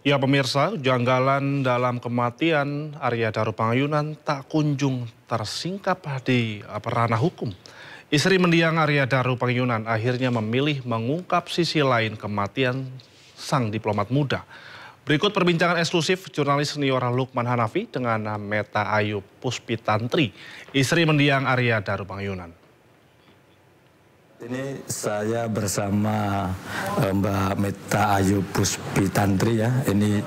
Ya pemirsa, janggalan dalam kematian Arya Daru Pangayonan tak kunjung tersingkap di ranah hukum. Istri mendiang Arya Daru Pangayonan akhirnya memilih mengungkap sisi lain kematian sang diplomat muda. Berikut perbincangan eksklusif jurnalis senior Lukman Hanafi dengan Meta Ayu Puspitantri, istri mendiang Arya Daru Pangayonan. Ini saya bersama Mbak Meta Ayu Puspitantri ya. Ini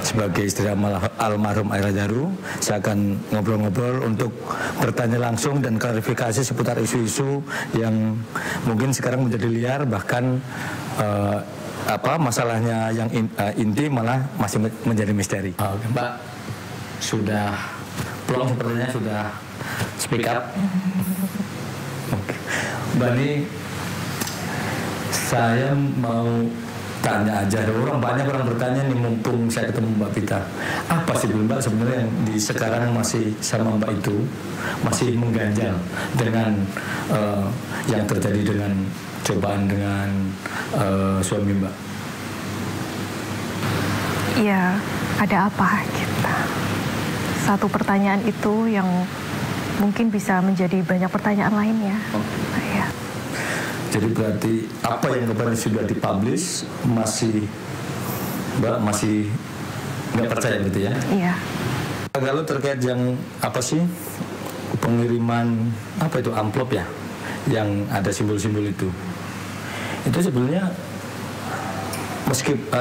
sebagai istri almarhum Arya Daru. Saya akan ngobrol-ngobrol untuk bertanya langsung dan klarifikasi seputar isu-isu yang mungkin sekarang menjadi liar, bahkan masalahnya yang inti malah masih menjadi misteri. Oke, Mbak sudah plong sepertinya, sudah speak up. Oke. Mbak, ini saya mau tanya aja, banyak orang bertanya nih mumpung saya ketemu Mbak Pita. Apa sih Mbak sebenarnya yang di sekarang masih sama Mbak itu masih mengganjal dengan yang terjadi dengan cobaan dengan suami Mbak? Iya, ada apa kita? Satu pertanyaan itu yang mungkin bisa menjadi banyak pertanyaan lainnya. Ya. Jadi berarti apa yang kemarin sudah dipublish Mbak masih nggak percaya gitu ya? Iya. Kalau terkait yang apa sih pengiriman amplop ya, yang ada simbol-simbol itu sebenarnya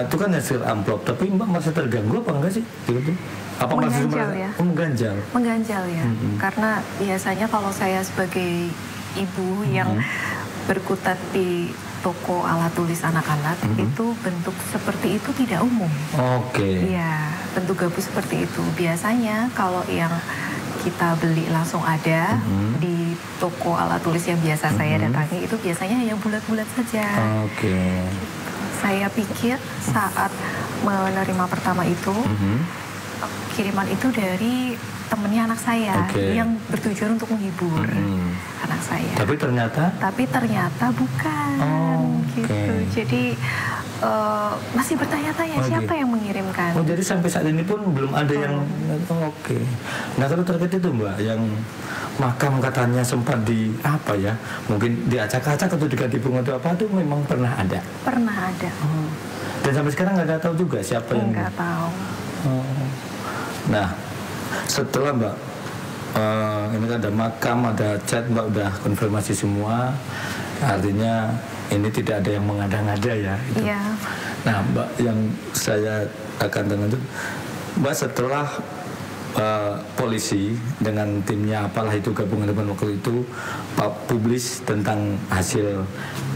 itu kan hasil amplop, tapi Mbak masih terganggu apa enggak sih? Gitu. Apa mengganjal ya? Mengganjal. Mengganjal ya. Karena biasanya kalau saya sebagai ibu yang berkutat di toko alat tulis anak-anak, itu bentuk seperti itu tidak umum. Oke. Iya, bentuk gabus seperti itu. Biasanya kalau yang kita beli langsung ada di toko alat tulis yang biasa saya datangi, itu biasanya yang bulat-bulat saja. Oke. Saya pikir saat menerima pertama itu, kiriman itu dari temennya anak saya yang bertujuan untuk menghibur anak saya. Tapi ternyata bukan gitu. Jadi masih bertanya-tanya siapa yang mengirimkan. Oh, jadi sampai saat ini pun belum ada yang Oke. Nah, kalau terkait itu Mbak, yang makam katanya sempat mungkin diacak-acak atau diganti bunga atau apa, itu memang pernah ada? Pernah ada. Dan sampai sekarang nggak tahu juga siapa yang... Nggak tahu. Nah, setelah Mbak ini kan ada makam, ada chat, Mbak udah konfirmasi semua, artinya ini tidak ada yang mengada-ngada ya itu. Iya. Nah Mbak, yang saya akan tanya itu, Mbak setelah polisi dengan timnya apalah itu gabungan dengan waktu itu publis tentang hasil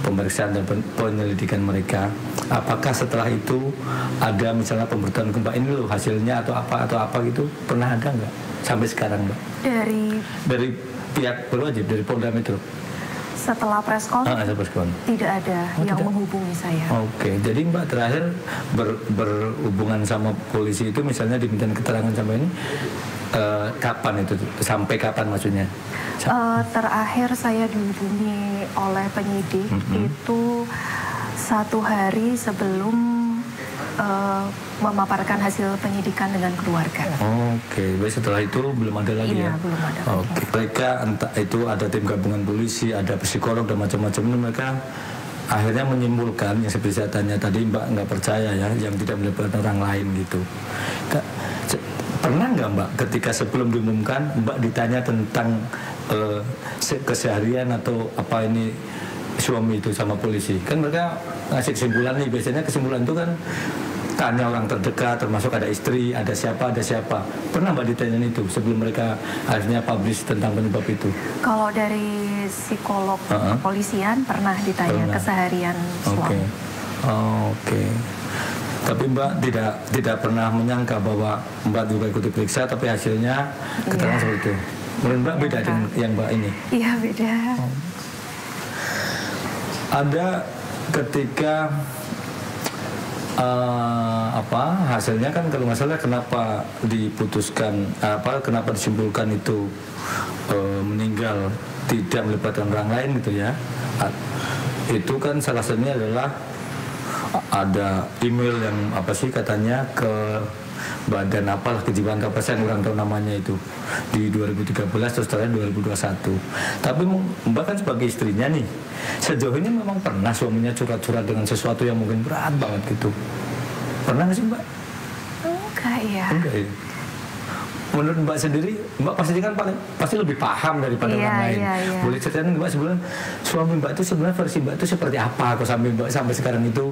pemeriksaan dan penyelidikan mereka, apakah setelah itu ada misalnya pemberitahuan Mbak ini loh hasilnya atau apa gitu, pernah ada nggak sampai sekarang Mbak? Dari pihak berwajib, dari Polda Metro? Setelah preskon tidak ada yang menghubungi saya. Oke, jadi Mbak terakhir berhubungan sama polisi itu misalnya diminta keterangan sampai ini kapan itu? Sampai kapan maksudnya? Terakhir saya dihubungi oleh penyidik itu 1 hari sebelum memaparkan hasil penyidikan dengan keluarga. Oke, baik, setelah itu belum ada lagi ya? Belum ada. Oke, mereka entah itu ada tim gabungan polisi, ada psikolog dan macam-macam, mereka akhirnya menyimpulkan yang seperti saya tanya tadi, Mbak nggak percaya ya, yang tidak melibatkan orang lain gitu. Pernah nggak Mbak ketika sebelum diumumkan Mbak ditanya tentang keseharian atau apa ini suami itu sama polisi? Kan mereka ngasih kesimpulan nih, biasanya kesimpulan itu kan tanya orang terdekat, termasuk ada istri, ada siapa. Pernah Mbak ditanya itu sebelum mereka akhirnya publish tentang penyebab itu? Kalau dari psikolog kepolisian pernah ditanya keseharian suami. Oke. Tapi Mbak tidak pernah menyangka bahwa Mbak juga ikut diperiksa, tapi hasilnya keterangan seperti itu. Menurut Mbak beda dengan yang Mbak ini? Iya, beda. Ada ketika hasilnya kan kalau nggak salah kenapa diputuskan kenapa disimpulkan itu meninggal tidak melibatkan orang lain gitu ya, itu kan salah satunya adalah ada email yang apa sih katanya ke badan apalah kejiwaan apa saya kurang tahu namanya itu di 2013 terus ternyata 2021. Tapi Mbak kan sebagai istrinya nih, sejauh ini memang pernah suaminya curhat-curhat dengan sesuatu yang mungkin berat banget gitu? Pernah nggak sih Mbak? Enggak ya. Enggak ya. Menurut Mbak sendiri, Mbak pasti lebih paham daripada orang lain. Boleh ceritain Mbak sebenarnya suami Mbak itu sebenarnya versi Mbak itu seperti apa? Kok sampai sekarang itu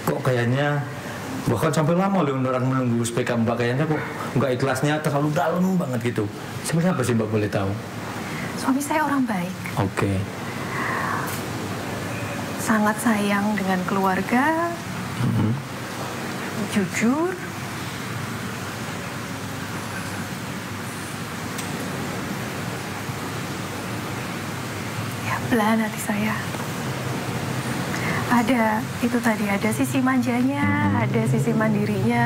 kok kayaknya bahkan sampai lama loh orang menunggu SPK Mbak, kayaknya kok nggak ikhlasnya terlalu dalam banget gitu. Sebenarnya apa sih Mbak boleh tahu? Suami saya orang baik. Oke. Sangat sayang dengan keluarga. Jujur. Belahan hati saya. Ada, itu tadi ada sisi manjanya, ada sisi mandirinya,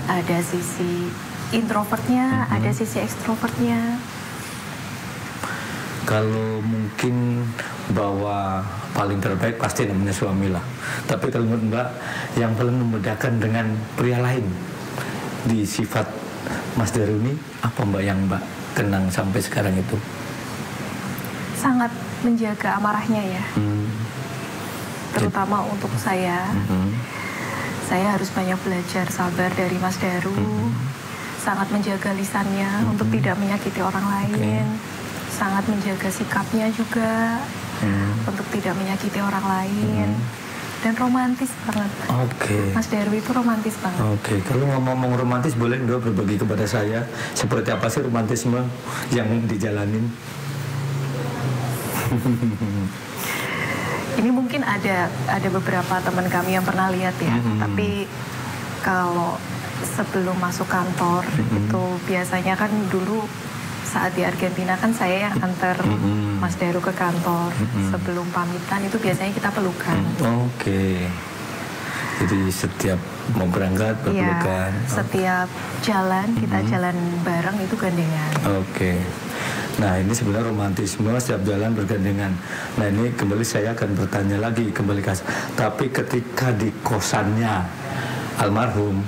ada sisi introvertnya, ada sisi ekstrovertnya. Kalau mungkin bahwa paling terbaik pasti namanya suami lah. Tapi kalau menurut Mbak, yang paling membedakan dengan pria lain di sifat Mas Daru ini, apa Mbak yang Mbak kenang sampai sekarang itu? Sangat menjaga amarahnya ya. Terutama untuk saya. Saya harus banyak belajar sabar dari Mas Daru. Sangat menjaga lisannya untuk tidak menyakiti orang lain. Sangat menjaga sikapnya juga untuk tidak menyakiti orang lain. Dan romantis banget. Mas Daru itu romantis banget. Kalau ngomong romantis, boleh nggak berbagi kepada saya seperti apa sih romantisme yang dijalanin? Ini mungkin ada beberapa teman kami yang pernah lihat ya. Tapi kalau sebelum masuk kantor itu biasanya kan dulu saat di Argentina kan saya yang antar Mas Daru ke kantor. Sebelum pamitan itu biasanya kita pelukan. Jadi setiap mau berangkat berpelukan. Setiap jalan kita jalan bareng itu gandengan. Nah ini sebenarnya romantisme setiap jalan bergandengan. Nah ini kembali saya akan bertanya lagi kembali tapi ketika di kosannya almarhum,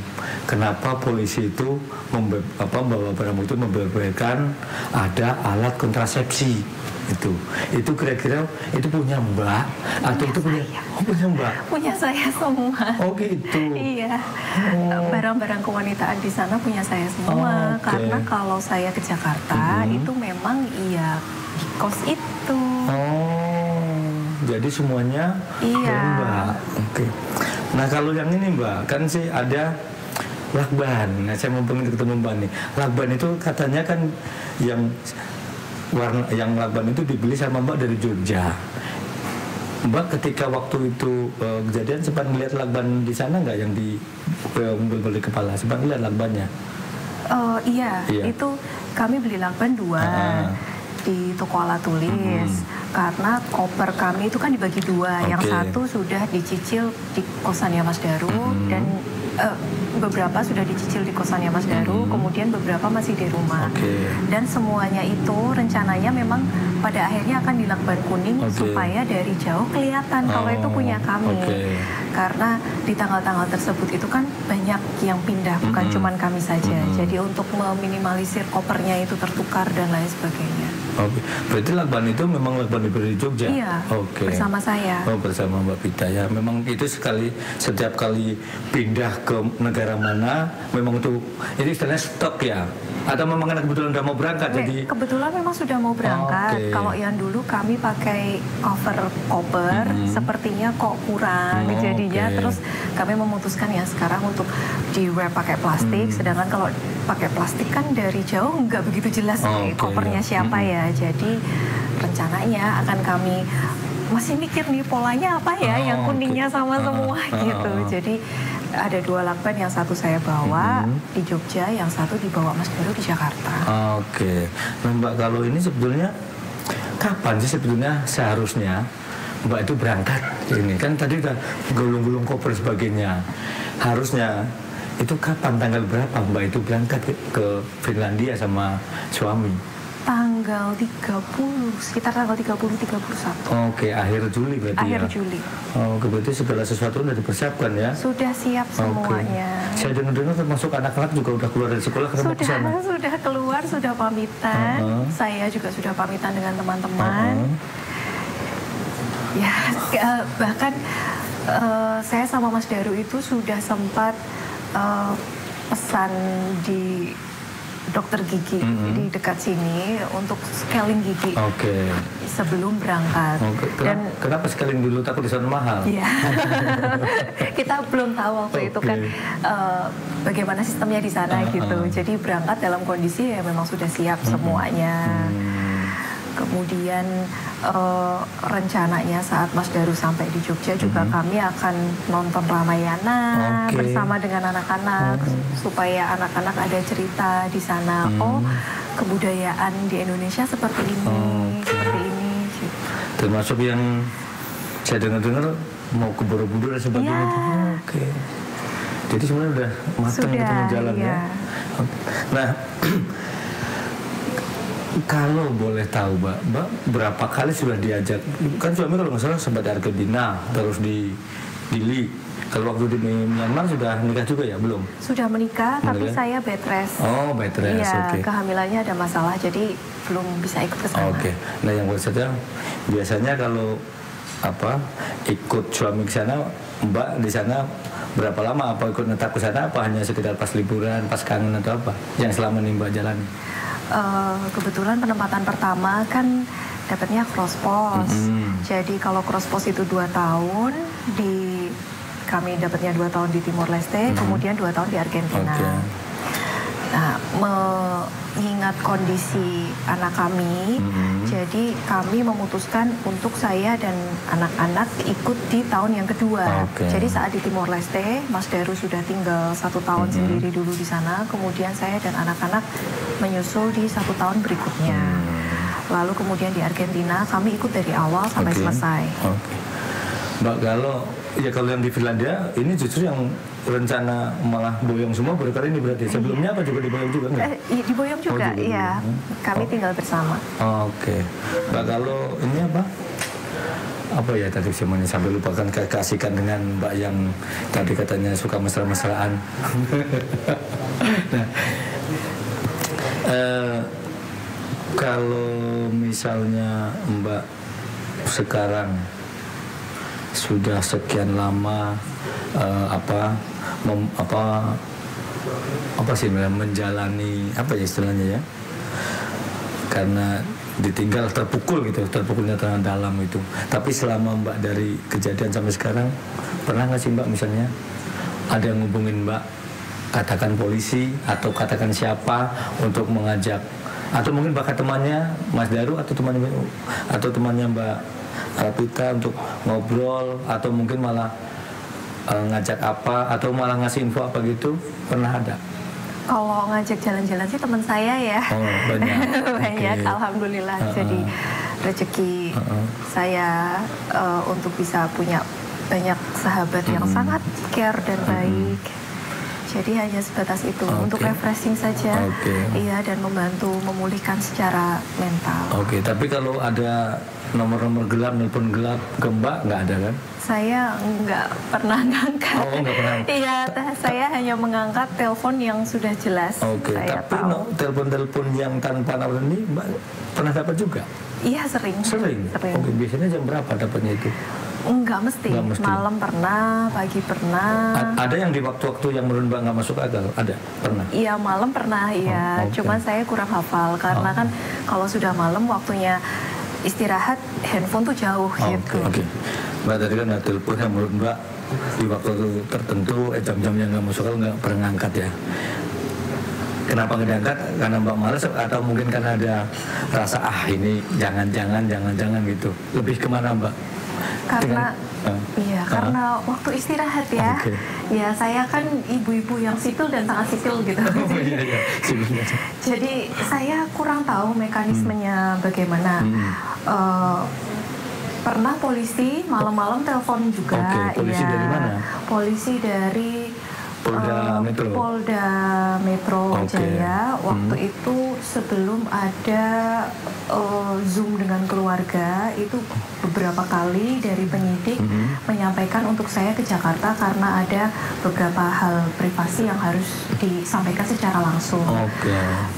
kenapa polisi itu membawa barang bukti membeberkan ada alat kontrasepsi itu kira-kira itu punya Mbak atau itu punya Mbak? Punya saya semua. Iya. Barang-barang kewanitaan di sana punya saya semua. Karena kalau saya ke Jakarta itu memang iya di kos itu. Jadi semuanya Mbak. Nah kalau yang ini Mbak kan sih ada lakban. Nah saya mau ketemu Mbak nih. Lakban itu katanya kan yang lakban itu dibeli sama Mbak dari Jogja. Mbak ketika waktu itu kejadian sempat melihat lakban di sana nggak yang di mobil kepala? Sempat melihat lakbannya? Iya, itu kami beli lakban 2 di toko alat tulis. Karena koper kami itu kan dibagi 2. Yang satu sudah dicicil di kosannya Mas Daru dan beberapa sudah dicicil di kosannya Mas Daru, kemudian beberapa masih di rumah. Dan semuanya itu rencananya memang pada akhirnya akan dilakban kuning supaya dari jauh kelihatan kalau itu punya kami. Karena di tanggal-tanggal tersebut itu kan banyak yang pindah, bukan cuman kami saja. Jadi untuk meminimalisir kopernya itu tertukar dan lain sebagainya. Berarti lakban itu memang lakban dari Jogja? Iya, bersama saya. Bersama Mbak Pita ya. Memang itu setiap kali pindah ke negara mana, memang itu istilahnya stok ya? Atau memang karena kebetulan udah mau berangkat? Jadi kebetulan memang sudah mau berangkat. Kalau yang dulu kami pakai koper, sepertinya kok kurang jadinya. Terus kami memutuskan ya sekarang untuk di wrap pakai plastik. Sedangkan kalau pakai plastik kan dari jauh nggak begitu jelas kopernya siapa ya. Jadi rencananya akan kami masih mikir nih polanya apa ya yang kuningnya sama semua gitu. Jadi ada 2 lakban, yang satu saya bawa di Jogja, yang satu dibawa Mas Daru di Jakarta. Nah Mbak, kalau ini sebetulnya kapan sih sebetulnya seharusnya Mbak itu berangkat? Ini kan tadi udah gulung-gulung koper sebagainya. Harusnya itu kapan, tanggal berapa Mbak itu berangkat ke Finlandia sama suami? tanggal 30, sekitar tanggal 30-31. Oke, akhir Juli berarti akhir Juli. Oke, berarti segala sesuatu sudah dipersiapkan ya? Sudah siap semuanya. Saya dengar-dengar termasuk anak-anak juga udah keluar dari sekolah karena sudah keluar, sudah pamitan. Saya juga sudah pamitan dengan teman-teman. Ya, bahkan saya sama Mas Daru itu sudah sempat pesan di dokter gigi di dekat sini untuk scaling gigi sebelum berangkat. Dan kenapa scaling dulu, takut di sana mahal? Iya. Kita belum tahu waktu itu kan bagaimana sistemnya di sana gitu. Jadi berangkat dalam kondisi ya memang sudah siap semuanya. Kemudian rencananya saat Mas Daru sampai di Jogja juga kami akan nonton Ramayana bersama dengan anak-anak supaya anak-anak ada cerita di sana. Oh, kebudayaan di Indonesia seperti ini, seperti ini. Termasuk yang saya dengar-dengar mau ke Borobudur dan sebagainya. Jadi sebenarnya udah matang gitu jalannya. Nah. Kalau boleh tahu, Mbak, berapa kali sudah diajak? Kan suami kalau nggak salah sempat di Argentina, terus di Dili. Kalau waktu di Myanmar sudah nikah juga ya, belum? Sudah menikah, tapi saya bed rest. Oh, bed rest, iya, kehamilannya ada masalah, jadi belum bisa ikut ke sana. Nah yang maksudnya biasanya kalau ikut suami ke sana, Mbak di sana berapa lama? Apa ikut netap ke sana? Apa hanya sekedar pas liburan, pas kangen atau apa? Yang selama ini Mbak jalani? Kebetulan penempatan pertama kan dapatnya cross post. Jadi kalau cross post itu 2 tahun, kami dapatnya 2 tahun di Timor Leste, kemudian 2 tahun di Argentina. Nah, mengingat kondisi anak kami, jadi kami memutuskan untuk saya dan anak-anak ikut di tahun yang kedua. Jadi saat di Timor Leste, Mas Daru sudah tinggal 1 tahun sendiri dulu di sana, kemudian saya dan anak-anak menyusul di 1 tahun berikutnya. Lalu kemudian di Argentina kami ikut dari awal sampai selesai. Mbak, kalau yang di Finlandia ini justru yang rencana malah boyong semua baru kali ini berarti. Sebelumnya apa juga diboyong juga nggak? Diboyong juga, iya. Kami tinggal bersama. Mbak, kalau ini apa ya tadi semuanya sampai lupakan keasikan dengan Mbak yang tadi katanya suka mesra-mesraan. Nah, kalau misalnya Mbak sekarang sudah sekian lama menjalani istilahnya ya, karena ditinggal terpukulnya tangan dalam itu. Tapi selama Mbak dari kejadian sampai sekarang, pernah nggak sih Mbak misalnya ada yang ngubungin Mbak, katakan polisi atau katakan siapa untuk mengajak, atau mungkin bahkan temannya Mas Daru atau temannya Mbak Pita untuk ngobrol, atau mungkin malah ngajak atau malah ngasih info apa gitu, pernah ada? Kalau ngajak jalan-jalan sih teman saya ya. Banyak. Banyak, alhamdulillah. Jadi rezeki saya untuk bisa punya banyak sahabat yang sangat care dan baik. Jadi hanya sebatas itu, untuk refreshing saja, iya, dan membantu memulihkan secara mental. Tapi kalau ada nomor-nomor gelap, nelpon gelap ke Mbak, nggak ada kan? Saya nggak pernah ngangkat. Nggak pernah? Iya, saya hanya mengangkat telepon yang sudah jelas. Saya tapi telepon-telepon yang tanpa nomor ini Mbak pernah dapat juga? Iya, sering. Biasanya jam berapa dapatnya itu? Enggak mesti. Malam pernah, pagi pernah. Ada yang di waktu-waktu yang menurut Mbak nggak masuk akal? Ada? Pernah? Iya, malam pernah, iya. Cuman saya kurang hafal, karena kan kalau sudah malam waktunya istirahat, handphone tuh jauh gitu. Mbak tadi kan ada telepon yang menurut Mbak di waktu tertentu, jam-jam yang nggak masuk akal nggak pernah ngangkat ya. Kenapa nggak diangkat? Karena Mbak malas, atau mungkin karena ada rasa ini jangan-jangan gitu. Lebih kemana Mbak? Karena karena waktu istirahat ya. Ya, saya kan ibu-ibu yang sipil dan sangat sipil gitu. Jadi saya kurang tahu mekanismenya bagaimana. Pernah polisi malam-malam telepon juga. Polisi dari mana? Polisi dari Polda Metro Jaya. Waktu itu sebelum ada Zoom dengan keluarga, itu beberapa kali dari penyidik menyampaikan untuk saya ke Jakarta karena ada beberapa hal privasi yang harus disampaikan secara langsung.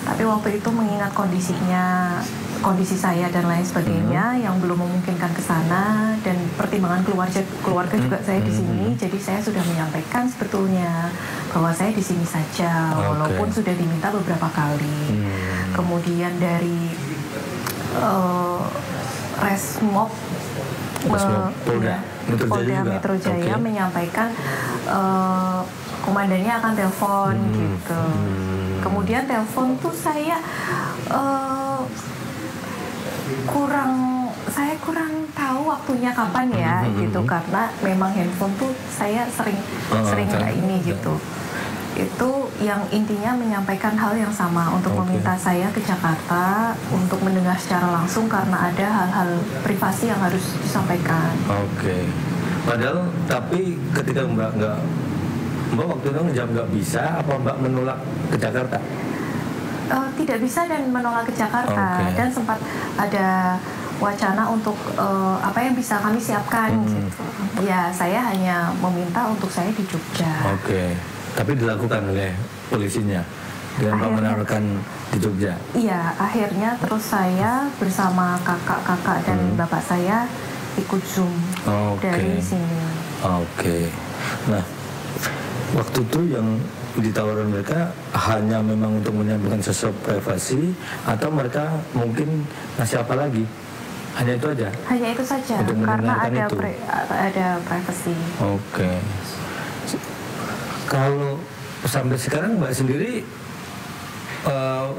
Tapi waktu itu mengingat kondisi saya dan lain sebagainya yang belum memungkinkan ke sana, dan pertimbangan keluarga juga saya di sini, jadi saya sudah menyampaikan sebetulnya bahwa saya di sini saja, walaupun sudah diminta beberapa kali. Kemudian dari Resmob Polda Metro Jaya menyampaikan komandannya akan telepon gitu. Kemudian telepon tuh saya kurang tahu waktunya kapan ya gitu, karena memang handphone tuh saya sering nggak ini gitu. Itu yang intinya menyampaikan hal yang sama untuk meminta saya ke Jakarta untuk mendengar secara langsung karena ada hal-hal privasi yang harus disampaikan. Padahal tapi ketika Mbak waktu itu ngejawab nggak bisa, apa Mbak menolak ke Jakarta? Tidak bisa dan menolak ke Jakarta, dan sempat ada wacana untuk apa yang bisa kami siapkan gitu. Ya saya hanya meminta untuk saya di Jogja. Tapi dilakukan oleh polisinya dengan menaruhkan di Jogja. Iya, akhirnya terus saya bersama kakak-kakak dan bapak saya ikut Zoom dari sini. Nah, waktu itu yang ditawarkan mereka hanya memang untuk menyampaikan sesuatu privasi, atau mereka mungkin ngasih apa lagi? Hanya itu aja? Hanya itu saja, karena ada privasi. Kalau sampai sekarang Mbak sendiri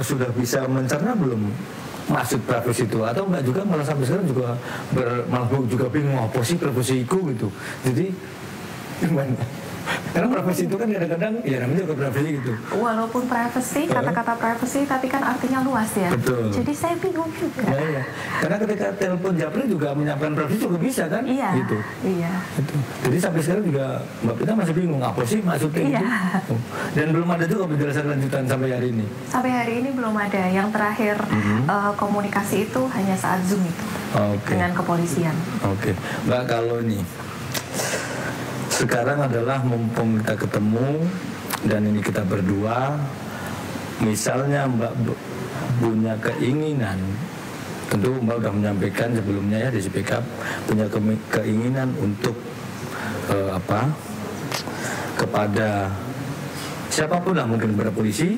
sudah bisa mencerna belum maksud privasi itu, atau Mbak juga malah sampai sekarang juga malah juga bingung apa sih privasi itu gitu. Jadi gimana? Karena privasi itu kan kadang-kadang ya namanya juga privasi gitu. Walaupun privasi, kata-kata privasi tapi kan artinya luas ya. Betul. Jadi saya bingung juga. Iya. Karena ketika telepon Japri juga menyampaikan privasi juga bisa kan? Iya. Gitu. Iya. Gitu. Jadi sampai sekarang juga Mbak Pita masih bingung apa sih maksudnya gitu. Dan belum ada juga penjelasan lanjutan sampai hari ini. Sampai hari ini belum ada. Yang terakhir komunikasi itu hanya saat Zoom itu dengan kepolisian. Mbak, kalau nih sekarang adalah mumpung kita ketemu dan ini kita berdua, misalnya Mbak punya keinginan, tentu Mbak sudah menyampaikan sebelumnya ya di Speak Up, punya keinginan untuk kepada siapapun lah, mungkin kepada polisi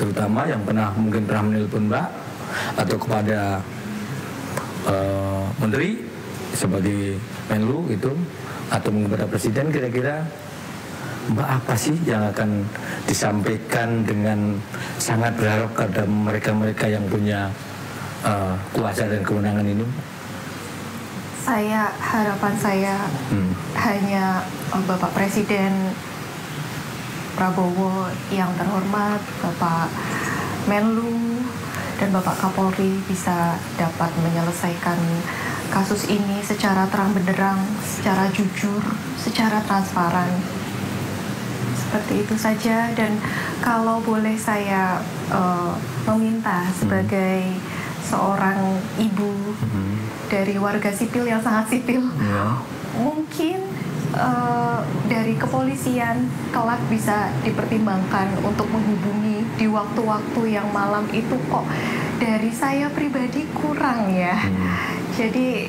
terutama yang mungkin pernah menelpon Mbak, atau kepada menteri sebagai Menlu itu, atau mungkin kepada presiden, kira-kira Mbak apa sih yang akan disampaikan dengan sangat berharap kepada mereka-mereka yang punya kuasa dan kewenangan ini? Harapan saya hanya Bapak Presiden Prabowo yang terhormat, Bapak Menlu dan Bapak Kapolri bisa dapat menyelesaikan kasus ini secara terang benderang, secara jujur, secara transparan. Seperti itu saja. Dan kalau boleh saya meminta sebagai seorang ibu dari warga sipil yang sangat sipil, mungkin dari kepolisian kelak bisa dipertimbangkan untuk menghubungi di waktu-waktu yang malam itu. Kok dari saya pribadi kurang ya. Jadi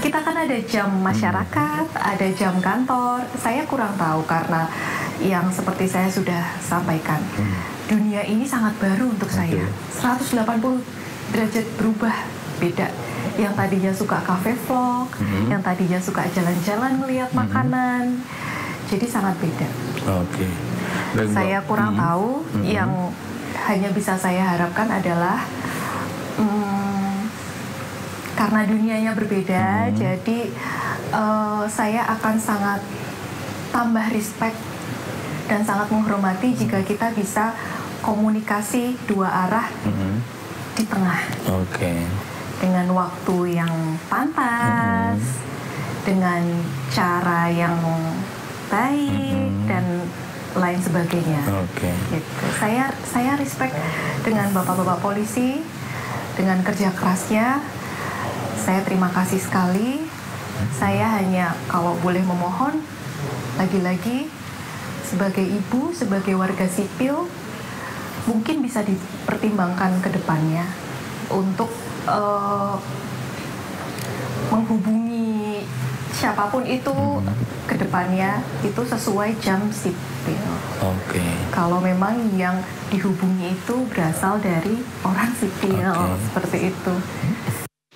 kita kan ada jam masyarakat, ada jam kantor. Saya kurang tahu karena yang seperti saya sudah sampaikan, dunia ini sangat baru untuk saya. 180 derajat berubah, beda. Yang tadinya suka cafe vlog, yang tadinya suka jalan-jalan melihat makanan, jadi sangat beda. Saya kurang tahu. Yang hanya bisa saya harapkan adalah karena dunianya berbeda, jadi saya akan sangat tambah respect dan sangat menghormati jika kita bisa komunikasi dua arah di tengah. Dengan waktu yang pantas, dengan cara yang baik dan lain sebagainya. Gitu. Saya respect dengan bapak-bapak polisi, dengan kerja kerasnya. Saya terima kasih sekali. Saya hanya kalau boleh memohon, lagi-lagi sebagai ibu, sebagai warga sipil, mungkin bisa dipertimbangkan ke depannya untuk menghubungi siapapun itu ke depannya itu sesuai jam sipil. Kalau memang yang dihubungi itu berasal dari orang sipil, seperti itu.